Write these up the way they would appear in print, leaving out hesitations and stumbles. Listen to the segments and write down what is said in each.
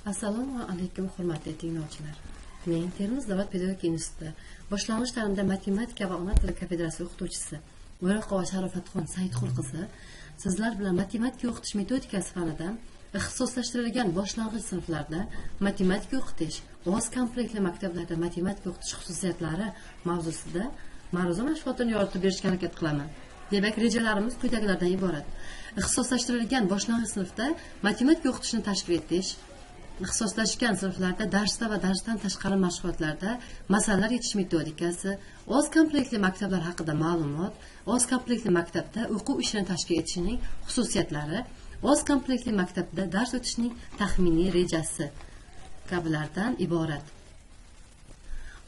Assalomu alaykum hurmatli tinglovchilar. Men Termiz davlat pedagogika instituti boshlang'ich ta'limda matematika va ona tili kafedrasi o'qituvchisi O'roqova Sharofatxon Saidqul qizi sizlar bilan matematika o'qitish metodikasi fanidan ixtisoslashtirilgan boshlang'ich sinflarda matematika o'qitish, oz kompleksli maktablarda matematika o'qitish xususiyatlari mavzusida ma'ruza mashg'ulotini yoritib berishga harakat qilaman. Demak, rejalarimiz quyidagilardan iborat. Ixtisoslashtirilgan boshlang'ich sinfda matematika o'qitishni tashkil etish, ixtisoslashgan sinflarda darsda va darsdan tashqari mashg'ulotlarda masalalar yechish metodikasi, oz kompleksli maktablar haqida ma'lumot, oz kompleksli maktabda o'quv ishini tashkil etishning xususiyatlari, oz kompleksli maktabda dars o'tishning taxminiy rejasi kabilardan iborat.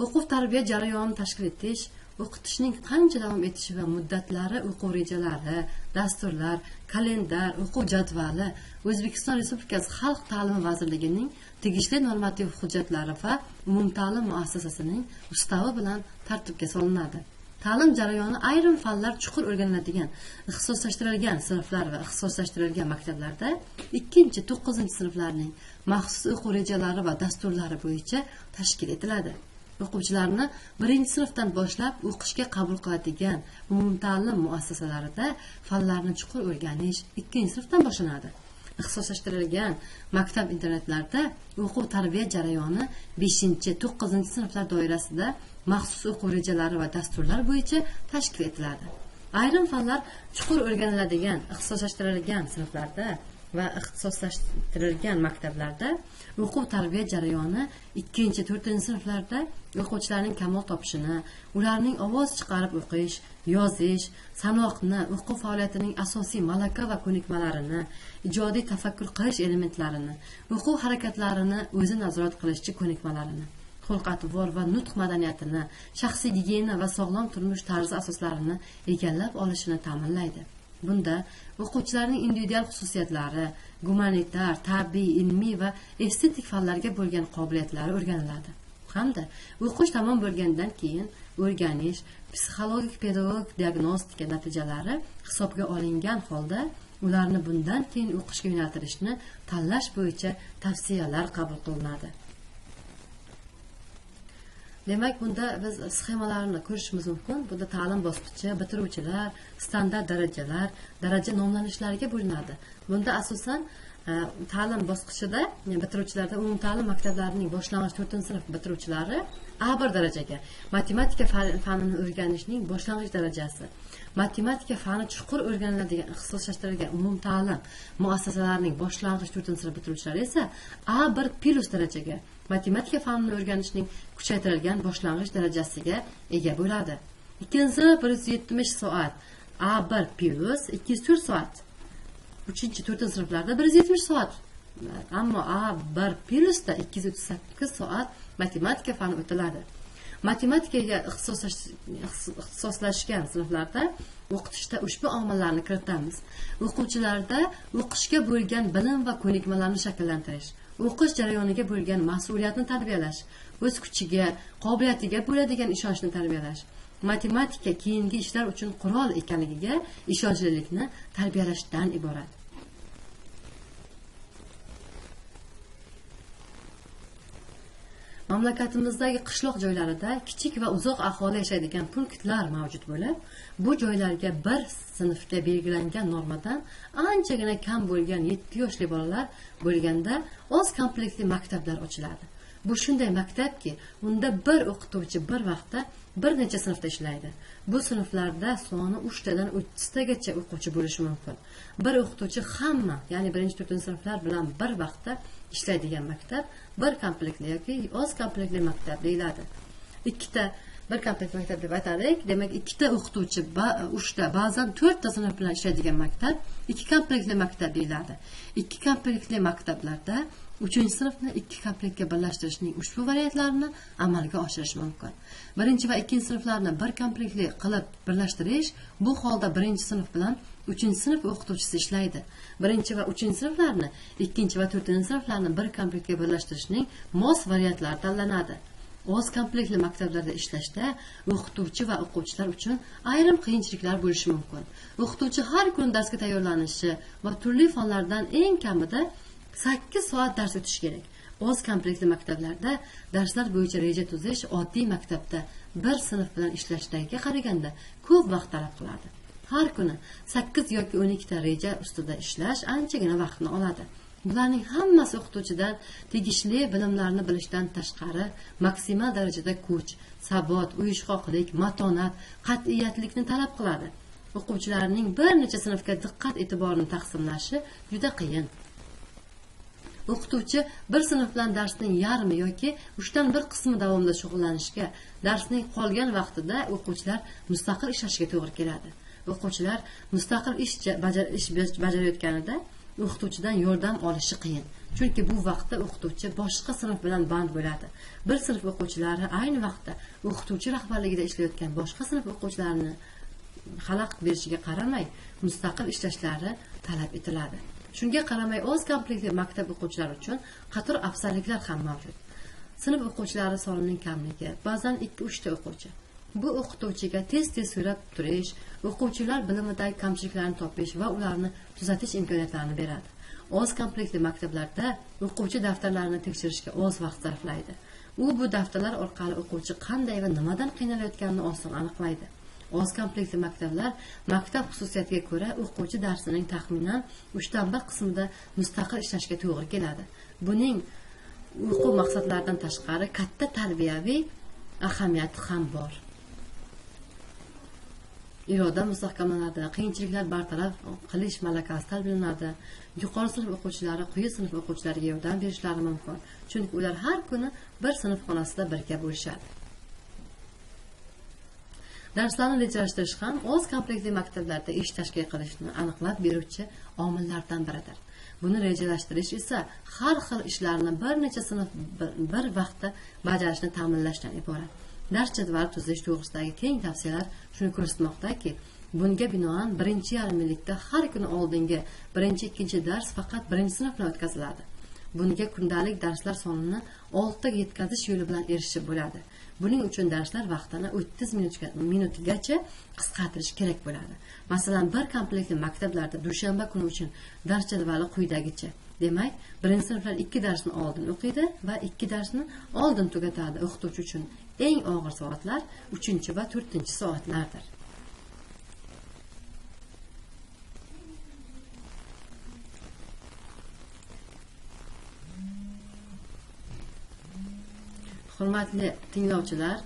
O'quv tarbiya jarayonini tashkil etish, o'qitishning qancha davom etishi va muddatlari, o'quv rejalari, dasturlar, kalendar, o'quv jadvali O'zbekiston Respublikasi Xalq ta'limi vazirligining tegishli normativ hujjatlari va umumta'lim muassasasining ustavi bilan tartibga solinadi. Ta'lim jarayoni ayrim fanlar chuqur o'rganiladigan ixtisoslashtirilgan sinflar va ixtisoslashtirilgan maktablarda 2-9 sinflarning maxsus o'quv rejalari va dasturlari bo'yicha tashkil etiladi. O'quvchilarni 1-sinfdan boshlab o'qishga qabul qiladigan umumta'lim muassasalarida fanlarni chuqur o'rganish 2-sinfdan boshlanadi. Ixtisoslashtirilgan maktab internatlarda o'quv tarbiya jarayoni 5-9 sinflar doirasida maxsus o'quv rejalari va dasturlar bo'yicha tashkil etiladi. Ayrim fanlar chuqur o'rganiladigan ixtisoslashtirilgan sinflarda va ixtisoslashtirilgan maktablarda o'quv tarbiya jarayoni 2-4 sinflarda o'quvchilarning kamol topishini, ularning ovoz chiqarib o'qish, yozish, sanoqni, o'quv faoliyatining asosiy malaka va ko'nikmalarini, ijodiy tafakkur qilish elementlarini, o'quv harakatlarini o'zi nazorat qilishchi ko'nikmalarini, xulq-atvor va nutq madaniyatini, shaxsiy gigiyena va sog'lom turmush tarzi asoslarini egallab olishini ta'minlaydi. Bunda o'quvchilarning individual xususiyatlari, gumanitar, tabiiy, ilmiy va estetik fanlarga bo'lgan qobiliyatlari o'rganiladi. Hamda o'qish tamom bo'lgandan keyin o'rganish, psixologik pedagogik diagnostika natijalari hisobga olingan holda ularni bundan keyin o'qishga yo'naltirishni tanlash bo'yicha tavsiyalar qabul qilinadi. Demak, bunda biz sxemalarni ko'rishimiz mumkin. Bunda ta'lim bosqichi, bitiruvchilar, standart darajalar, daraja nomlanishlariga bo'linadi. Bunda asosan ta'lim bosqichida bitiruvchilarda umumta'lim maktablarining boshlang'ich 4-sinf bitiruvchilari A1 darajaga matematika fanini o'rganishning boshlang'ich darajasi, matematika fani chuqur o'rganiladigan ixtisoslashtirilgan umumta'lim muassasalarining boshlang'ich 4-sinf bitiruvchilari esa A1+ darajaga matematika fanini o'rganishning kuchaytirilgan boshlang'ich darajasiga ega bo'ladi. 2-sinf 170 soat, A1+ 204 soat. 3-4 sinflarda 170 soat. Ammo A1+ da 238 soat matematika fani o'tiladi. Matematikaga ixtisoslashgan sinflarda o'qitishda ushbu omillarni kiritamiz. O'quvchilarda o'qishga bo'lgan bilim va ko'nikmalarni shakllantirish, o'qish jarayoniga bo'lgan mas'uliyatni tarbiyalash, o'z kuchiga, qobiliyatiga bo'ladigan ishonchni tarbiyalash, matematika keyingi ishlar uchun qurol ekanligiga ishonchlilikni tarbiyalashdan iborat. Mamlakatimizdagi qishloq joylarida kichik va uzoq aholi yashaydigan punktlar mavjud bo'lib, bu joylarga bir sinfga belgilangan normadan anchagina kam bo'lgan 7 yoshli bolalar bo'lganda oz kompleksli maktablar ochiladi. Bu shunday maktabki, unda bir o'qituvchi bir vaqtda bir necha sinfda ishlaydi. Bu sinflarda soni 3 tadan 30 tagacha o'quvchi bo'lishi mumkin. Bir o'qituvchi hamma, ya'ni 1-4 sinflar bilan bir vaqtda ishlaydigan maktab bir kompleksli yoki oz kompleksli maktab deyiladi. Ikkita bir kompleksli maktab deb aytalik. Demak, ikkita o'qituvchi 3 ta, ba'zan 4 ta sinf bilan ishlaydigan maktab 2 kompleksli maktab deyiladi. 2 kompleksli maktablarda 3-sinfni 2 komplektga birlashtirishning ushbu variantlarini amalga oshirish mumkin. 1 va 2-sinflarni bir komplektli qilib birlashtirish, bu holda 1-sinf bilan 3-sinf o'qituvchisi ishlaydi. 1 va 3-sinflarni 2 va 4-sinflarni bir komplektga birlashtirishning mos variantlari tanlanadi. Oz kompleksli maktablarda ishlashda o'qituvchi va o'quvchilar uchun ayrim qiyinchiliklar bo'lishi mumkin. O'qituvchi har kun darsga tayyorlanishi va turli fanlardan eng kamida 8 soat dars o'tish kerak. Oz kompleksli maktablarda darslar bo'yicha reja tuzish oddiy maktabda bir sinf bilan ishlashdagiga qaraganda ko'p vaqt talab qiladi. Har kuni 8 yoki 12 ta reja ustida ishlash anchagina vaqtni oladi. Bularning hammasi o'qituvchidan tegishli bilimlarni bilishdan tashqari maksimal darajada kuch, sabot, uyushqoqlik, matonat, qat'iyatlikni talab qiladi. O'quvchilarning bir necha sinfga diqqat e'tiborini taqsimlashi juda qiyin. O'qituvchi bir sinf bilan darsning yarmi yoki 3dan 1 qismi davomida shug'ullanishga, darsning qolgan vaqtida o'quvchilar mustaqil ishlashiga to'g'ri keladi. O'quvchilar mustaqil ish bajarayotganida o'qituvchidan yordam olishi qiyin. Chunki bu vaqtda o'qituvchi boshqa sinf bilan band bo'ladi. Bir sinf o'quvchilari ayni vaqtda o'qituvchi rahbarligida ishlayotgan boshqa sinf o'quvchilarini xalaqit berishiga qaramay, mustaqil ishlashlari talab etiladi. Shunga qaramay o'z kompleksli maktab o'quvchilari uchun qator afzalliklar ham mavjud. Sinf o'quvchilari sonining kamligi, ba'zan 2-3 ta o'quvchi. Bu o'qituvchiga tez-tez so'rab turish, o'quvchilar bilimidagi kamchiliklarni topish va ularni tuzatish imkoniyatlarini beradi. Oz kompleksli maktablarda o'quvchi daftarlarini tekshirishga oz vaqt sarflaydi. U bu daftarlar orqali o'quvchi qanday va nimadan qiynalayotganini oson aniqlaydi. Oz kompleksli maktablar maktab xususiyatiga ko'ra o'quvchi darsining taxminan 3dan 1 qismida mustaqil ishlashga to'g'ri keladi. Buning o'quv maqsadlaridan tashqari katta tarbiyaviy ahamiyati ham bor. Iroda mustahkamlanadi, qiyinchiliklar bartaraf qilish malakasi tarbiyalanadi. Yuqori sinf o'quvchilari quyi sinf o'quvchilariga yordam berishlari mumkin, chunki ular har kuni bir sinf xonasida birga bo'lishadi. Darslarni rejalashtirish ham o'z kompleksli maktablarda ish tashkil qilishni aniqlab beruvchi omillardan biridir. Buni rejalashtirish esa har xil ishlarni bir necha sinf bir vaqtda bajarishni ta'minlashdan iborat. Dars jadvali tuzish to'g'risidagi keng tavsiyalar shuni ko'rsatmoqdaki, bunga binoan 1,5 yillikda har kuni oldingi 1-2 dars faqat 1-sinf bilan o'tkaziladi. Bunga kundalik darslar sonini 6 taga yetkazish yo'li bilan erishib bo'ladi. Buning uchun darslar vaqtini 30 minutgacha qisqartirish kerak bo'ladi. Masalan, bir kompleksli maktablarda dushanba kuni uchun dars jadvali quyidagicha. Demak, 1-sinflar 2 darsni oldin o'qiydi va 2 darsni oldin tugatadi. O'qituvchi uchun eng og'ir soatlar 3 va 4 soatlardir. Hurmatli tinglovchilar,